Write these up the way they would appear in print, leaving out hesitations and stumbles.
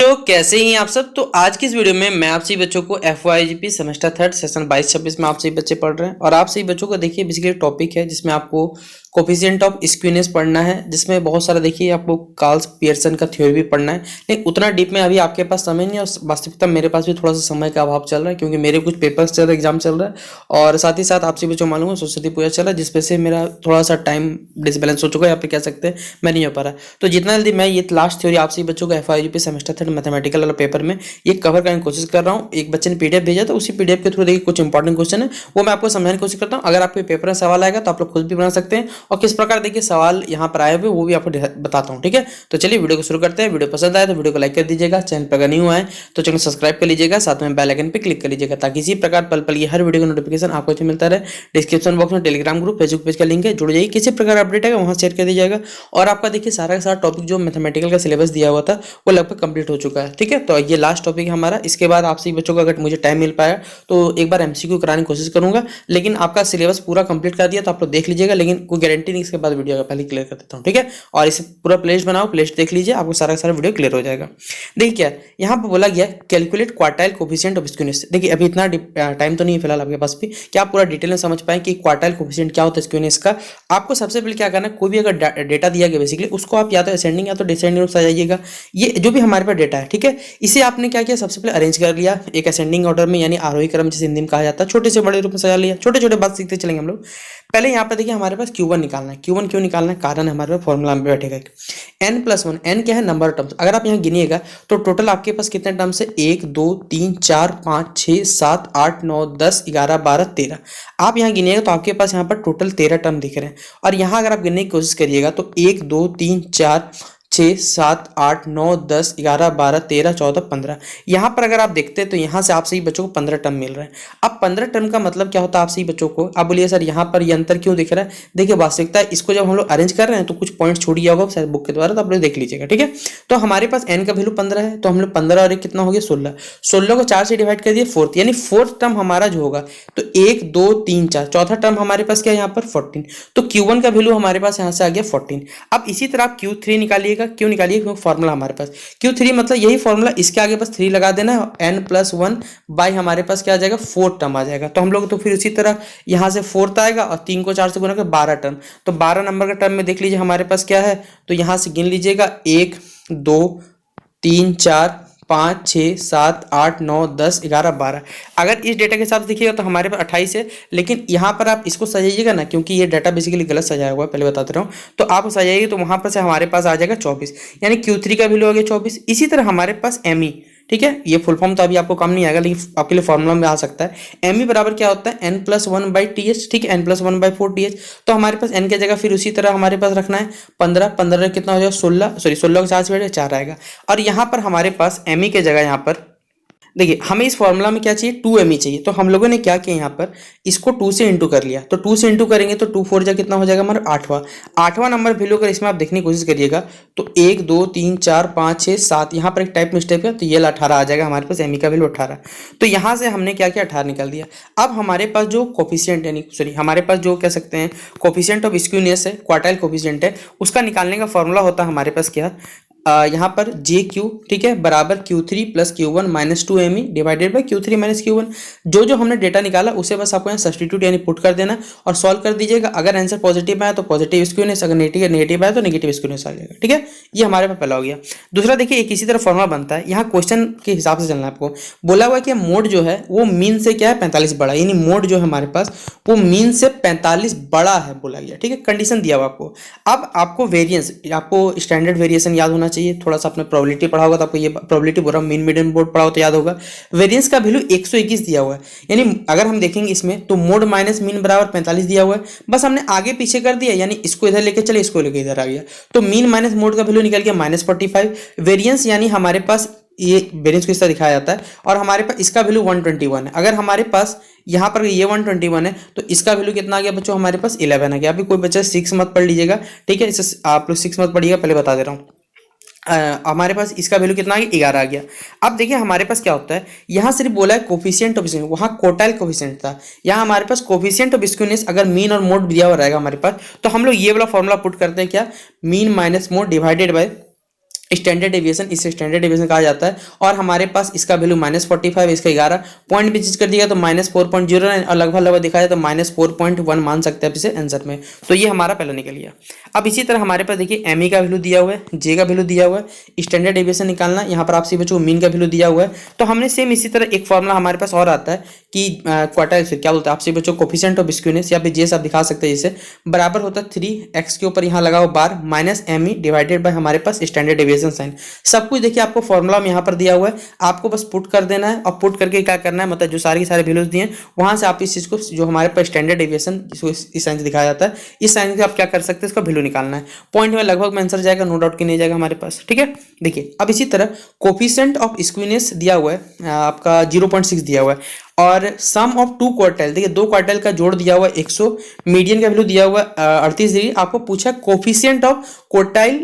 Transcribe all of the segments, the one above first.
तो कैसे ही हैं आप सब। तो आज की इस वीडियो में मैं आप सभी बच्चों को FYGP सेमेस्टर थर्ड सेशन 22-26 में आप सभी बच्चे पढ़ रहे हैं और आप सभी बच्चों को देखिए बेसिकली टॉपिक है जिसमें आपको कोफिशिएंट ऑफ स्क्यूनेस पढ़ना है, जिसमें बहुत सारा देखिए आपको कार्ल पियर्सन का थ्योरी भी पढ़ना है। लेकिन उतना डीप में अभी आपके पास समय नहीं है और वास्तविकता मेरे पास भी थोड़ा सा समय का अभाव चल रहा है क्योंकि मेरे कुछ पेपर्स चल रहे, एग्जाम चल रहा है और साथ ही साथ आप सभी बच्चों को मालूम है सरस्वती पूजा चल रहा है, जिस वजह से मेरा थोड़ा सा टाइम डिसबैलेंस हो चुका है, यहाँ पे कह सकते हैं मैं नहीं हो पा रहा। तो जितना जल्दी मैं ये लास्ट थ्योरी आप सभी बच्चों को FYGP सेमेस्टर थर्ड मैथमेटिकल वाला पेपर में ये कवर करने की कोशिश कर रहा हूँ। एक बच्चे ने PDF भेजा था, उसी PDF के थ्रू देखिए कुछ इंपॉर्टेंट क्वेश्चन है वो मैं आपको समझाने की कोशिश करता हूँ। अगर आपके पेपर में सवाल आएगा तो आप लोग खुद भी बना सकते हैं और किस प्रकार देखिए सवाल यहाँ पर आए हुए वो भी आपको बताता हूँ, ठीक है। तो चलिए वीडियो को शुरू करते हैं। वीडियो पसंद आए तो वीडियो को लाइक कर दीजिएगा, चैनल पर अगर नहीं हुआ है तो चैनल सब्सक्राइब कर लीजिएगा, साथ में बेल आइकन पर क्लिक कर लीजिएगा ताकि इसी प्रकार पल पल की हर वीडियो का नोटिफिकेशन आपको मिलता रहे। डिस्क्रिप्शन बॉक्स में टेलीग्राम ग्रुप फेसबुक पेज का लिंक है, जुड़ जाइए, किसी प्रकार अपडेट है वहाँ शेयर कर दीजिएगा। और आपका देखिए सारा का सारा टॉपिक जो मैथमेटिकल का सिलेबस दिया हुआ था वो लगभग कंप्लीट हो चुका है, ठीक है। तो ये लास्ट टॉपिक है हमारा। इसके बाद आप सभी बच्चों को अगर मुझे टाइम मिल पाया तो एक बार MCQ कराने की कोशिश करूंगा, लेकिन आपका सिलेबस पूरा कंप्लीट कर दिया तो आप लोग देख लीजिएगा, लेकिन कोई गारंटी नहीं, इसके बाद वीडियो का पहले क्लियर कर देता हूँ, ठीक है। और इसे पूरा प्लेलिस्ट बनाओ, प्लेलिस्ट देख लीजिए, आपको सारा का सारा वीडियो क्लियर हो जाएगा। देखिए क्या यहाँ पर बोला गया calculate quartile coefficient of skewness. देखिए अभी इतना टाइम तो नहीं है फिलहाल आपके पास भी कि आप पूरा डिटेल में समझ पाए कि क्वार्टाइल कोफिशिएंट क्या होता है स्क्यूनेस का। आपको सबसे पहले क्या करना है, कोई भी अगर डेटा दिया गया बेसिकली उसको आप या तो असेंडिंग या तो डिसेंडिंग में सजाइएगा। ये जो भी हमारे पास डेटा है, ठीक है, इसे आपने क्या किया, सबसे पहले अरेंज कर लिया एक असेंडिंग ऑर्डर में, यानी आरोही क्रम जिसे हिंदी में कहा जाता है, छोटे से बड़े रूप में सजा लिया। छोटे छोटे बात सीखते चलेंगे हम लोग। पहले यहाँ पर देखिए हमारे पास Q1 निकालना है। Q1 क्यों निकालना है, कारण हमारे पास फॉर्मूला में बैठेगा n+1। n क्या है, नंबर ऑफ टर्म्स। अगर आप यहाँ गिनिएगा तो टोटल आपके पास कितने टर्म्स है, 1 2 3 4 5 6 7 8 9 10 11 12 13। आप यहाँ गिनिएगा तो आपके पास यहाँ पर टोटल 13 टर्म दिख रहे हैं। और यहाँ अगर आप गिनने की कोशिश करिएगा तो 1 2 3 4 6 7 8 9 10 11 12 13 14 15। यहाँ पर अगर आप देखते हैं तो यहाँ से आप सही बच्चों को 15 टर्म मिल रहे हैं। अब 15 टर्म का मतलब क्या होता है आप सही बच्चों को, आप बोलिए सर यहाँ पर ये अंतर क्यों दिख रहा है। देखिए वास्तविकता इसको जब हम लोग अरेंज कर रहे हैं तो कुछ पॉइंट छूट गया होगा शायद बुक के द्वारा, तो आप लोग देख लीजिएगा, ठीक है। तो हमारे पास n का वैल्यू 15 है, तो हम लोग 15 और 1 कितना हो गया 16। 16 को 4 से डिवाइड कर दिए, फोर्थ, यानी फोर्थ टर्म हमारा जो होगा तो 1 2 3 4, चौथा टर्म हमारे पास क्या है यहाँ पर 14। तो Q1 का वैल्यू हमारे पास यहाँ से आ गया 14। अब इसी तरह आप Q3 निकालिएगा। क्यों निकालिए, क्योंकि फॉर्मूला हमारे पास Q3 मतलब यही फॉर्मूला, इसके आगे बस 3 लगा देना है, n+1 बाई हमारे पास क्या आ जाएगा 4 टर्म आ जाएगा। तो हम लोग तो फिर उसी तरह यहाँ से 4 आएगा और 3 को 4 से गुना कर 12 टर्म। तो 12 नंबर का टर्म में देख लीजिए हमारे पास क्या है, तो यहाँ से गिन लीजिएगा 1 2 3 4 5 6 7 8 9 10 11 12। अगर इस डेटा के हिसाब से देखिएगा तो हमारे पास 28 है, लेकिन यहाँ पर आप इसको सजाइएगा ना, क्योंकि ये डाटा बेसिकली गलत सजाया हुआ है, पहले बताते रहा हूँ। तो आप सजाइएगा तो वहाँ पर से हमारे पास आ जाएगा 24, यानी Q3 का वैल्यू आ गया 24। इसी तरह हमारे पास ME, ठीक है, ये फुल फॉर्म तो अभी आपको काम नहीं आएगा लेकिन आपके लिए फॉर्मूला में आ सकता है। ME बराबर क्या होता है n+1/TH, ठीक है, n+1/4TH। तो हमारे पास n की जगह फिर उसी तरह हमारे पास रखना है 15। 15 कितना हो जाएगा 16, सॉरी 16 को 4 से बैठे 4 आएगा। और यहाँ पर हमारे पास ME की जगह यहाँ पर देखिए हमें इस फॉर्मूला में क्या चाहिए 2ME चाहिए। तो हम लोगों ने क्या किया यहाँ पर इसको 2 से इंटू कर लिया। तो 2 से इंटू करेंगे तो 2 4 जा कितना हो जाएगा हमारा 8वां नंबर वैल्यू। अगर इसमें आप देखने की कोशिश करिएगा तो 1 2 3 4 5 6 7, यहाँ पर एक टाइप मिस्टेक है तो ये 18 आ जाएगा हमारे पास, ME का वैल्यू 18। तो यहाँ से हमने क्या किया 18 निकाल दिया। अब हमारे पास जो कोफिशिएंट यानी सॉरी हमारे पास जो कह सकते हैं कोफिशिएंट ऑफ स्क्यूनेस है, क्वार्टाइल कोफिशिएंट है, उसका निकालने का फॉर्मूला होता है हमारे पास क्या, यहाँ पर JQ, ठीक है, बराबर Q3 + Q1 - 2ME divided by Q3 - Q1। जो हमने डेटा निकाला उसे बस आपको यहाँ सब्स्टिट्यूट यानी पुट कर देना और सॉल्व कर दीजिएगा। अगर आंसर पॉजिटिव आया तो पॉजिटिव स्क्यूनेस, अगर नेगेटिव आया तो नेगेटिव स्क्यूनेस आ जाएगा, ठीक है। ये हमारे पास पहला हो गया। दूसरा देखिए एक इसी तरह फॉर्मूला बनता है, यहाँ क्वेश्चन के हिसाब से चलना है आपको। बोला हुआ है कि मोड जो है वो मीन से क्या है 45 बड़ा, यानी मोड जो है हमारे पास वो मीन से 45 बड़ा है बोला गया, ठीक है, कंडीशन दिया हुआ आपको। अब आपको वेरिएंस, आपको स्टैंडर्ड वेरिएशन याद होना चाहिए। थोड़ा सा आपने प्रोबेबिलिटी पढ़ा होगा तो आपको ये प्रोबेबिलिटी बोल रहा हूं, मीन मीडियन बोर्ड पढ़ा हो तो याद होगा। वेरिएंस का वैल्यू 121 दिया हुआ है, यानी अगर हम देखेंगे इसमें तो मोड माइनस मीन बराबर 45 दिया हुआ है। बस हमने आगे पीछे कर दिया, यानी इसको इधर लेके चले, इसको लेके इधर आ गया। तो मीन माइनस मोड का वैल्यू निकल गया -45। वेरिएंस यानी हमारे पास ये वेरिएंस को इस तरह दिखाया जाता है और हमारे पास इसका वैल्यू 121 है। अगर हमारे पास यहाँ पर ये 121 है तो इसका वैल्यू कितना आ गया बच्चों, हमारे पास 11 आ गया। अभी कोई बच्चा 6 मत पढ़ लीजिएगा, ठीक है, इसे आप लोग 6 मत पढ़िएगा, पहले बता दे रहा हूँ। हमारे पास इसका वैल्यू कितना आ गया 11 आ गया। अब देखिए हमारे पास क्या होता है, यहाँ सिर्फ बोला है कोफिशिएंट ऑफ स्क्यूनेस, वहाँ क्वार्टाइल कोफिशिएंट था। यहाँ हमारे पास कोफिशिएंट ऑफ स्क्यूनेस अगर मीन और मोड दिया हुआ रहेगा हमारे पास, तो हम लोग ये वाला फॉर्मूला पुट करते हैं क्या, mean minus mode divided by standard deviation, इसे स्टैंडर्ड डेविएशन कहा जाता है। और हमारे पास इसका वैल्यू -45, इसका 11 पॉइंट भी चीज कर दिया तो -4.09 और लगभग लगभग दिखाया तो -4.1 मान सकते हैं आप इसे आंसर में। तो ये हमारा पहला निकल गया। अब इसी तरह हमारे पास देखिए एमई का वैल्यू दिया हुआ है, जे का वैल्यू दिया हुआ है, स्टैंडर्ड डेविएशन निकालना, यहाँ पर आपसे बच्चों मीन का वैल्यू दिया हुआ है। तो हमने सेम इसी तरह एक फॉर्मूला हमारे पास और आता है कि क्वार्टाइल फिर क्या बोलते हैं आपसे बच्चों कोफिशिएंट ऑफ स्क्यूनेस, या फिर जे आप दिखा सकते हैं जैसे बराबर होता है 3x के ऊपर यहाँ लगाओ बार माइनस एमई डिवाइडेड बाय हमारे पास स्टैंडर्ड डेविएशन साइन। सब कुछ देखिए आपको फॉर्मूला में यहाँ पर दिया हुआ है, आपको बस पुट कर देना है और पुट करके क्या करना है, मतलब जो सारे के सारे वैल्यूज दिए हैं वहां से आप इस चीज को जो हमारे पास स्टैंडर्ड डेविएशन जिसको इस साइन से दिखाया जाता है, इस साइन से आप क्या कर सकते हैं, इसका वैल्यू निकालना है। पॉइंट में लगभग में आंसर जाएगा, नो डाउट कि नहीं जाएगा हमारे पास। ठीक है, देखिए अब इसी तरह कोफिशिएंट ऑफ स्क्यूनेस दिया हुआ है आपका 0.6 दिया हुआ है और सम ऑफ 2 क्वार्टाइल, देखिए 2 क्वार्टाइल का जोड़ दिया हुआ है 100, मीडियन का वैल्यू दिया हुआ है 38 डिग्री। आपको पूछा कोफिशिएंट ऑफ क्वार्टाइल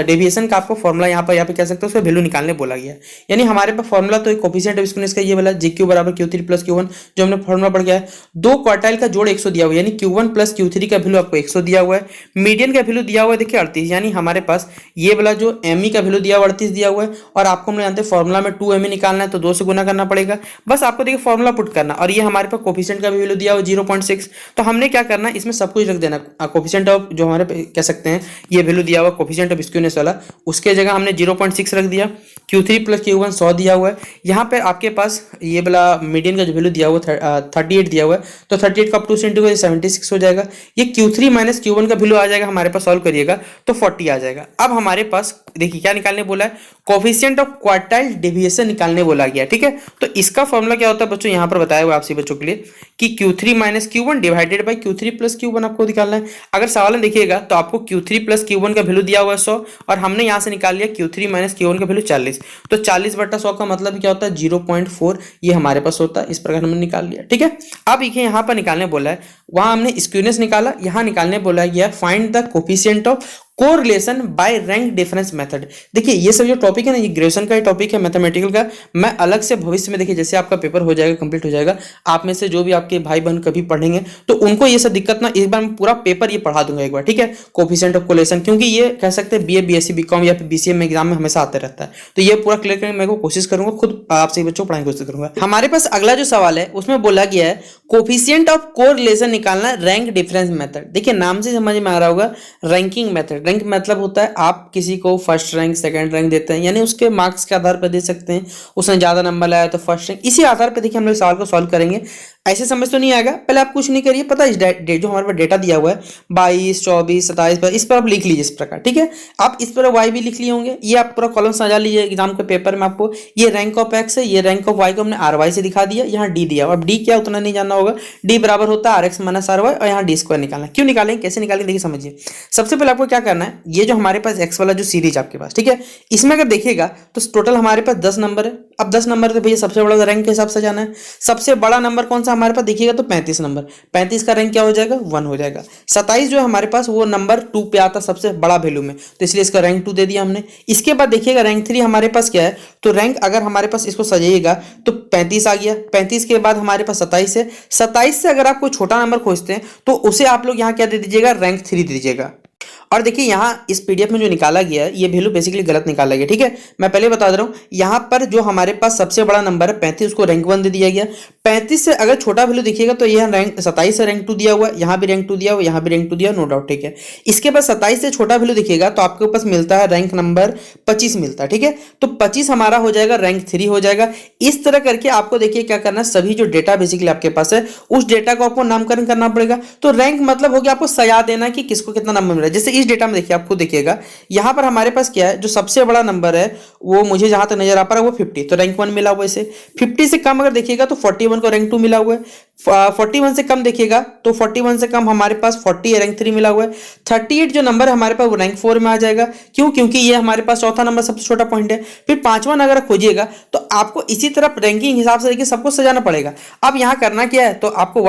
डेविएशन का आपको फॉर्मूला यहाँ पे कह सकते हो उसका वैल्यू निकालने बोला गया है। यानी हमारे पास फॉर्मूला तो कोफिशिएंट ऑफ स्क्यूनेस का ये वाला GQ बराबर Q3 प्लस Q1 जो हमने फॉर्मूला पढ़ गया है। 2 क्वार्टाइल का जोड़ 100 दिया हुआ है, यानी Q1 प्लस Q3 का वैल्यू आपको 100 दिया हुआ है। मीडियन का वैल्यू दिया हुआ है देखिए 38, यानी हमारे पास ये वाला जो एमई का वैल्यू दिया हुआ 38 दिया हुआ है। और आपको हम जानते हैं फॉर्मूला में 2 निकालना है तो 2 से गुना करना पड़ेगा। बस आपको देखिए फॉर्मूला पुट करना, और ये हमारे पास कोफिशिएंट का भी वैल्यू दिया हुआ 0.6। तो हमने क्या करना है, इसमें सब कुछ रख देना। कोफिशिएंट ऑफ जो हमारे कह सकते हैं ये वैल्यू दिया हुआ कोफिशिएंट ऑफ स्क्यूनेस वाला, उसके जगह हमने 0.6 रख दिया। Q3 प्लस Q1 100 दिया हुआ है। यहाँ पे आपके पास ये वाला मीडियन का जो वैल्यू दिया हुआ 38 दिया हुआ है, तो 38 का 2 से इंटू 76 हो जाएगा। ये Q3 माइनस Q1 का वैल्यू आ जाएगा हमारे पास, सॉल्व करिएगा तो 40 आ जाएगा। अब हमारे पास देखिए क्या निकालने बोला है, कोफिशिएंट ऑफ क्वार्टाइल डेविएशन निकालने बोला गया। ठीक है, तो इसका फॉर्मूला क्या होता है बच्चों, यहाँ पर बताया हुआ आपसे बच्चों के लिए कि Q3 minus Q1 divided by Q3 plus Q1 आपको निकालना है। अगर सवाल में देखिएगा तो आपको Q3 प्लस Q1 का वैल्यू दिया हुआ है 100 और हमने यहाँ से निकाल लिया Q3 माइनस Q1 का वैल्यू 40। तो 40/100 का मतलब क्या होता है 0.4, ये हमारे पास होता है। इस प्रकार हमने निकाल लिया। ठीक है, अब देखिए यहाँ पर निकालने बोला है, वहां हमने स्क्यूनेस निकाला, यहाँ निकालने बोला गया find the coefficient of correlation by rank difference method. देखिए ये सब जो टॉपिक है ना, ये ग्रेजुएशन का ही टॉपिक है मैथमेटिकल का। मैं अलग से भविष्य में देखिए जैसे आपका पेपर हो जाएगा कंप्लीट हो जाएगा, आप में से जो भी आपके भाई बहन कभी पढ़ेंगे तो उनको ये सब दिक्कत ना, एक बार मैं पूरा पेपर ये पढ़ा दूंगा एक बार। ठीक है, कोफिशिएंट ऑफ कोरिलेशन, क्योंकि ये कह सकते हैं BA BSc BCom या फिर BCA में एग्जाम में हमेशा आते रहता है। तो ये पूरा क्लियर करने मैं कोशिश करूंगा, खुद आपसे बच्चों पढ़ाने की कोशिश करूंगा। हमारे पास अगला जो सवाल है उसमें बोला गया है कोफिशिएंट ऑफ कोरिलेशन निकालना रैंक डिफरेंस मेथड। देखिए नाम से समझ में आ रहा होगा रैंकिंग मेथड। रैंक मतलब होता है आप किसी को फर्स्ट रैंक सेकंड रैंक देते हैं, यानी उसके मार्क्स के आधार पर दे सकते हैं। उसने ज्यादा नंबर लाया तो फर्स्ट रैंक, इसी आधार पर देखिए हम लोग सवाल को सॉल्व करेंगे। ऐसे समझ तो नहीं आएगा, पहले आप कुछ नहीं करिए, पता है जो हमारे पास डेटा दिया हुआ है 22 24 27 पर, इस पर आप लिख लीजिए इस प्रकार। ठीक है, आप इस पर वाई भी लिख लिए होंगे, ये आप पूरा कॉलम सजा लीजिए एग्जाम के पेपर में। आपको ये रैंक ऑफ एक्स है, ये रैंक ऑफ वाई को हमने RY से दिखा दिया, यहाँ डी दिया। अब डी क्या उतना नहीं जानना होगा, डी बराबर होता है RX माइनस RY और यहाँ डी स्क्वायर निकालना। क्यों निकालेंगे, कैसे निकालेंगे देखिए समझिए। सबसे पहले आपको क्या करना है, ये जो हमारे पास एक्स वाला जो सीरीज आपके पास, ठीक है, इसमें अगर देखिएगा तो टोटल हमारे पास 10 नंबर है। अब 10 नंबर तो भैया सबसे बड़ा रैंक के हिसाब से जाना है। सबसे बड़ा नंबर कौन सा हमारे पास देखिएगा तो 35 नंबर, 35 का रैंक क्या हो जाएगा 1 हो जाएगा। 27 जो है हमारे पास वो नंबर 2 पे आता सबसे बड़ा वैल्यू में, तो इसलिए इसका रैंक 2 दे दिया हमने। इसके बाद देखिएगा रैंक 3 हमारे पास क्या है, तो रैंक अगर हमारे पास इसको सजाइएगा तो 35 आ गया। 35 के बाद हमारे पास 27 है। 27 से अगर आप कोई छोटा नंबर खोजते हैं तो उसे आप लोग यहाँ क्या दे दीजिएगा, रैंक 3 दे दीजिएगा। और देखिए यहाँ इस पीडीएफ में जो निकाला गया है ये वैल्यू बेसिकली गलत निकाला गया। ठीक है, मैं पहले बता दे रहा हूँ, यहाँ पर जो हमारे पास सबसे बड़ा नंबर है 35 उसको रैंक 1 दे दिया गया। 35 से अगर छोटा वैल्यू देखिएगा तो यह रैंक 27 से रैंक 2 दिया हुआ है, यहाँ भी रैंक 2 दिया हुआ, यहाँ भी रैंक 2 दिया, नो डाउट। ठीक है, इसके बाद 27 से छोटा वैल्यू देखिएगा तो आपके पास मिलता है रैंक नंबर 25 मिलता है। ठीक है, तो 25 हमारा हो जाएगा रैंक 3 हो जाएगा। इस तरह करके आपको देखिए क्या करना है, सभी जो डेटा बेसिकली आपके पास है उस डेटा को आपको नामकरण करना पड़ेगा। तो रैंक मतलब हो गया आपको सजा देना कि किसको कितना नंबर मिला। जैसे इस डेटा में देखिए आपको देखिएगा यहां पर हमारे पास क्या है, जो सबसे बड़ा नंबर है वो मुझे जहां तक नजर आ पा रहा है वो 50, तो रैंक 1 मिला हुआ है इसे। 50 से कम अगर देखिएगा तो 41 को रैंक 2 मिला हुआ है। 41 से कम देखिएगा तो 41 से कम हमारे पास 40 रैंक 3 मिला हुआ है। 38 जो नंबर है हमारे पास वो रैंक 4 में आ जाएगा। क्यों, क्योंकि ये हमारे पास चौथा नंबर सबसे छोटा पॉइंट है। फिर पांचवा अगर खोजिएगा तो आपको इसी तरह रैंकिंग हिसाब से देखिए सबको सजाना पड़ेगा। अब यहाँ करना क्या है, तो आपको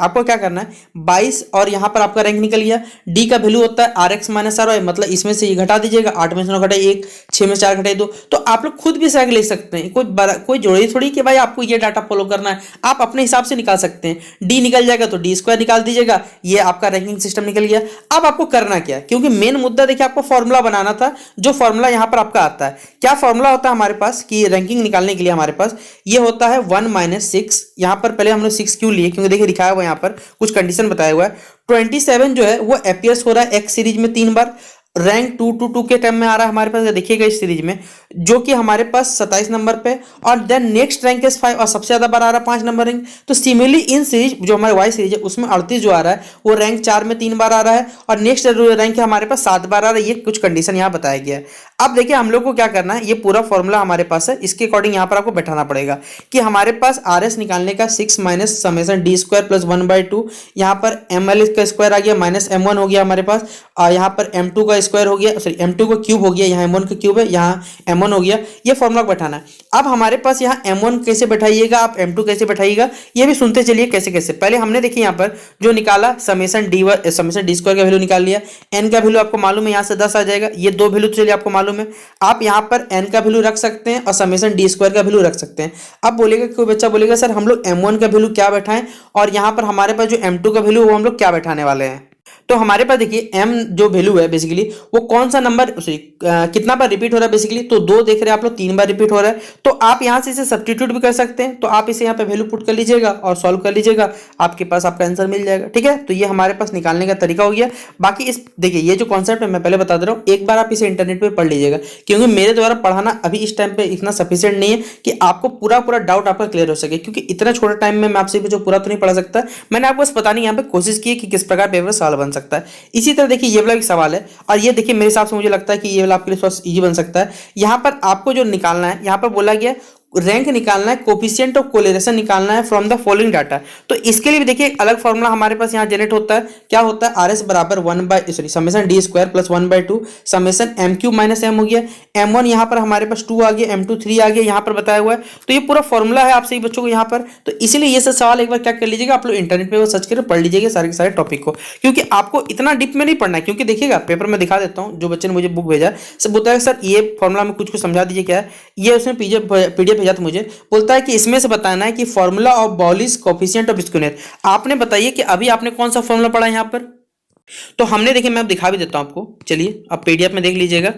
आपको क्या करना है 22 और यहाँ पर आपका रैंक निकल गया। डी का वैल्यू होता है RX माइनस RY, मतलब इसमें से ये घटा दीजिएगा, 8 में से 9 घटाए 1, 6 में 4 घटाए 2। तो आप लोग खुद भी सजा के ले सकते हैं, कोई जरूरी थोड़ी कि भाई आपको ये डाटा फॉलो करना है, आप अपने हिसाब से निकाल सकते हैं। डी निकल जाएगा तो डी स्क्वायर निकाल दीजिएगा, ये आपका रैंकिंग सिस्टम निकल गया। अब आपको करना क्या है, क्योंकि मेन मुद्दा देखिए आपको फॉर्मूला बनाना था, जो फॉर्मूला यहाँ पर आपका आता है। क्या फॉर्मूला होता है हमारे पास कि रैंकिंग निकालने के लिए हमारे पास ये होता है 1 - 6। यहाँ पर पहले हमने 6 क्यों लिए, क्योंकि देखिए दिखाया हुआ यहाँ पर कुछ कंडीशन बताया हुआ है। 27 जो है वो अपीयर्स हो रहा है एक्स सीरीज में 3 बार, रैंक 2 के टर्म में आ रहा है हमारे पास, देखिएगा इस सीरीज में, जो कि हमारे पास 27 नंबर पे, और देन नेक्स्ट रैंक इज 5 और सबसे ज्यादा बार आ रहा है 5 नंबर रैंक। तो सिमिलरली इन सीरीज जो हमारे वाई सीरीज है उसमें 38 जो आ रहा है वो रैंक 4 में 3 बार आ रहा है, और नेक्स्ट रैंक है हमारे पास 7 बार आ रहा है। ये कुछ कंडीशन यहाँ बताया गया है। अब देखिए हम लोग को क्या करना है, ये पूरा फॉर्मूला हमारे पास है, इसके अकॉर्डिंग यहाँ पर आपको बैठाना पड़ेगा कि हमारे पास आर एस निकालने का 6 - समेशन डी स्क्वायर प्लस 1/2, यहाँ पर एम एल का स्क्वायर आ गया माइनस M1 हो गया हमारे पास, और यहाँ पर M2 का स्क्वायर हो गया, सॉरी M2 का क्यूब हो गया, यहाँ M1 का क्यूब है, यहाँ M1 हो गया। ये फॉर्मूला बैठाना है। अब हमारे पास यहाँ M1 कैसे बैठाइएगा, आप M2 कैसे बैठाइएगा, ये भी सुनते चलिए कैसे कैसे। पहले हमने देखिए यहाँ पर जो निकाला समेशन डी स्क्वायर का वैल्यू निकाल लिया, n का वैल्यू आपको मालूम है यहाँ से 10 आ जाएगा, ये दो वैल्यू तो चलिए आपको मालूम है। आप यहाँ पर n का वैल्यू रख सकते हैं और समेशन डी स्क्वायर का वैल्यू रख सकते हैं। अब बोलेगा कोई बच्चा बोलेगा सर हम लोग M1 का वैल्यू क्या बैठाएं, और यहाँ पर हमारे पास जो M2 का वैल्यू वो हम लोग क्या बैठाने वाले हैं। तो हमारे पास देखिए m जो वैल्यू है बेसिकली वो कौन सा नंबर कितना बार रिपीट हो रहा है बेसिकली, तो 2 देख रहे हैं आप लोग, 3 बार रिपीट हो रहा है। तो आप यहां से इसे सब्स्टिट्यूट भी कर सकते हैं, तो आप इसे यहाँ पे वैल्यू पुट कर लीजिएगा और सॉल्व कर लीजिएगा, आपके पास आपका आंसर मिल जाएगा। ठीक है, तो ये हमारे पास निकालने का तरीका हो गया। बाकी इस देखिए ये जो कॉन्सेप्ट है मैं पहले बता दे रहा हूँ, एक बार आप इसे इंटरनेट पर पढ़ लीजिएगा, क्योंकि मेरे द्वारा पढ़ाना अभी इस टाइम पे इतना सफिशियंट नहीं है कि आपको पूरा डाउट आपका क्लियर हो सके, क्योंकि इतना छोटा टाइम में मैं आपसे जो पूरा तो नहीं पढ़ा सकता। मैंने आपको बस बताने यहाँ पे कोशिश की कि किस प्रकार पेपर सॉल्व बन सकता है। इसी तरह देखिए ये वाला एक सवाल है, और ये देखिए मेरे हिसाब से मुझे लगता है कि ये वाला आपके लिए थोड़ा इजी बन सकता है। यहाँ पर आपको जो निकालना है, यहाँ पर बोला गया रैंक निकालना है, कोफिशिएंट ऑफ कोरिलेशन निकालना है फ्रॉम द फॉलोइंग डाटा। तो इसके लिए भी देखिए अलग फॉर्मूला हमारे पास यहाँ जनरेट होता है। क्या होता है, आर एस बराबर summation D square plus 1/2 summation M cube minus M हो गया, M1 यहाँ पर हमारे पास 2 आ गया, M2 3 आ गया, यहाँ पर बताया हुआ है। तो ये पूरा फॉर्मूला है आप सही बच्चों को यहाँ पर। तो इसीलिए ये सब सवाल एक बार क्या कर लीजिएगा, आप लोग इंटरनेट पर सर्च करके पढ़ लीजिएगा सारे के सारे टॉपिक को, क्योंकि आपको इतना डीप में नहीं पढ़ना है। क्योंकि देखिएगा पेपर में दिखा देता हूँ, जो बच्चे ने मुझे बुक भेजा सब बोलता है सर ये फॉर्मूला में कुछ समझा दीजिए क्या है। ये उसने पीडीएफ भेजा था मुझे, बोलता है कि इसमें से बताना है कि formula of बॉलिस coefficient of skewness. आपने बताइए कि अभी आपने कौन सा फॉर्मूला पढ़ा है यहाँ पर। तो हमने देखिए मैं दिखा भी देता हूं आपको, चलिए आप पीडीएफ में देख लीजिएगा।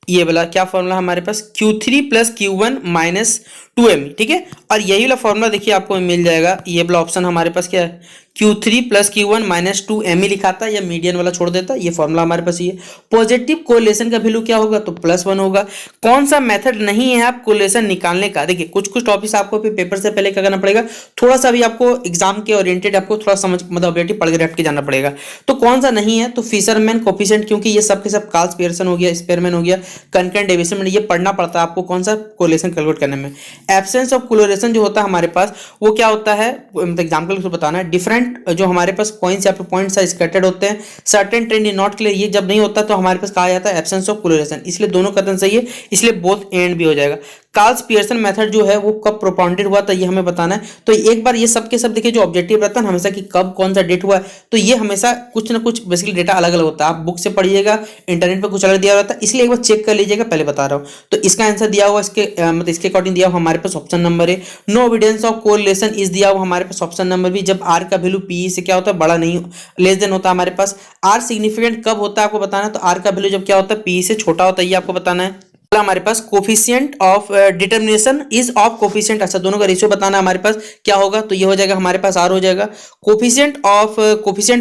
ये वाला क्या फॉर्मूला हमारे पास, Q3 + Q1 - 2m, ठीक है। और यही वाला फॉर्मूला देखिए आपको मिल जाएगा। ये वाला ऑप्शन हमारे पास क्या है, Q3 + Q1 - 2m ही लिखाता है, या मीडियन वाला छोड़ देता है। ये फॉर्मूला हमारे पास ये पॉजिटिव कोरिलेशन का वैल्यू क्या होगा, तो +1 होगा। कौन सा मेथड नहीं है आप कोरिलेशन निकालने का, देखिए कुछ कुछ टॉपिक्स आपको पेपर से पहले क्या करना पड़ेगा, थोड़ा सा भी आपको एग्जाम के ओरिएंटेड आपको थोड़ा समझ मतलब ऑब्जेक्टिव पढ़ के रट के जाना पड़ेगा। तो कौन सा नहीं है, तो फिशरमैन कोफिशिएंट, क्योंकि ये सब के सब कार्ल्स पियर्सन हो गया, स्पेयरमैन हो गया, कंकरेंट डेविएशन, ये पढ़ना पड़ता है आपको कौन सा कोरिलेशन कैलकुलेट करने में। एब्सेंस ऑफ कोरिलेशन जो होता है हमारे पास वो क्या होता है, एग्जाम्पल बताना है। डिफरेंट जो हमारे पास कॉइन्स या फिर पॉइंट्स स्कैटर्ड होते हैं, certain trend is not clear, ये जब नहीं होता तो हमारे पास कहा जाता है एब्सेंस ऑफ कोरिलेशन। इसलिए दोनों कथन सही है, इसलिए बोथ एंड भी हो जाएगा। कार्ल्स पियर्सन मेथड जो है वो कब प्रोपाउंडेड हुआ था ये हमें बताना है। तो एक बार ये सब के सब देखिए जो ऑब्जेक्टिव रहता है हमेशा कि कब कौन सा डेट हुआ है, तो ये हमेशा कुछ ना कुछ बेसिकली डेटा अलग अलग होता है। आप बुक से पढ़िएगा, इंटरनेट पर कुछ अलग दिया रहता है, इसलिए एक बार चेक कर लीजिएगा, पहले बता रहा हूँ। तो इसका आंसर दिया हुआ इसके मतलब इसके अकॉर्डिंग दिया हुआ हमारे पास ऑप्शन नंबर है। No evidence of correlation is दिया हुआ हमारे पास ऑप्शन नंबर भी, जब आर का वैल्यू पी से क्या होता है बड़ा नहीं लेस देन होता है हमारे पास। आर सिग्निफिकेंट कब होता है आपको बताना है, तो आर का वैल्यू जब क्या होता है पी से छोटा होता है, ये आपको बताना है। हमारे पास coefficient of determination is of coefficient, अच्छा दोनों का रेशियो बताना हमारे पास क्या होगा, तो ये हो जाएगा हमारे पास आर हो जाएगा। कोफिशिएंट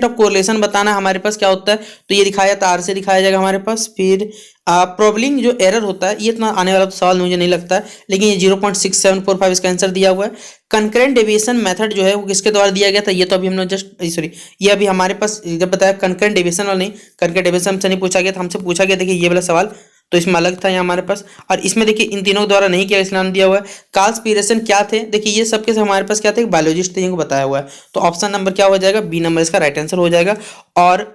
ऑफ कोरिलेशन बताना हमारे पास क्या होता है, तो ये दिखाया था आर से दिखाया जाएगा हमारे पास। फिर प्रोबलिंग जो एरर होता है, ये इतना आने वाला तो सवाल मुझे नहीं लगता है, लेकिन ये 0.6745 इसका आंसर दिया हुआ है। कंकरेंट डेविएशन मेथड जो है वो किसके द्वारा दिया गया था, ये तो अभी हमने ये अभी हमारे पास जब बताया कंकरेंट डेविएशन वाला नहीं, कंकरेंट डेविएशन हमसे नहीं पूछा गया था, हमसे पूछा गया देखिए ये वाला सवाल, तो इसमें अलग था यहाँ हमारे पास। और इसमें देखिए इन तीनों द्वारा नहीं किया, इसलिए नाम दिया हुआ है। कार्ल्स पियर्सन क्या थे, देखिए ये सबके सब हमारे पास क्या थे, बायोलॉजिस्ट थे, इनको बताया हुआ है। तो ऑप्शन नंबर क्या हो जाएगा, बी नंबर इसका राइट आंसर हो जाएगा। और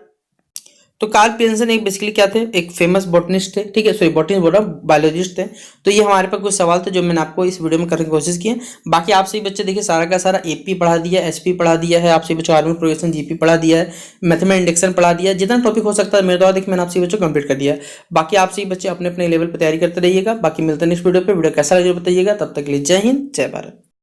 तो कार्ल पियर्सन एक बेसिकली क्या थे, एक फेमस बॉटनिस्ट थे, ठीक है, सॉरी बॉटनिस्ट बोल रहा हूँ, बायोलॉजिस्ट थे। तो ये हमारे पास कुछ सवाल थे जो मैंने आपको इस वीडियो में करने की कोशिश की है। बाकी आप सभी बच्चे देखिए सारा का सारा एपी पढ़ा दिया है, एसपी पढ़ा दिया है, आप सभी बच्चों हार्मोन प्रोग्रेशन जीपी पढ़ा दिया है, मैथमेटिक्स इंडेक्शन पढ़ा दिया है, जितना टॉपिक हो सकता है मेरे द्वारा देखिए मैंने आप सभी बच्चों कंप्लीट कर दिया है। बाकी आप सभी बच्चे अपने अपने लेवल पर तैयारी करते रहिएगा। बाकी मिलते हैं नेक्स्ट वीडियो पे, वीडियो कैसा लगे बताइएगा। तब तक के लिए जय हिंद, जय भारत।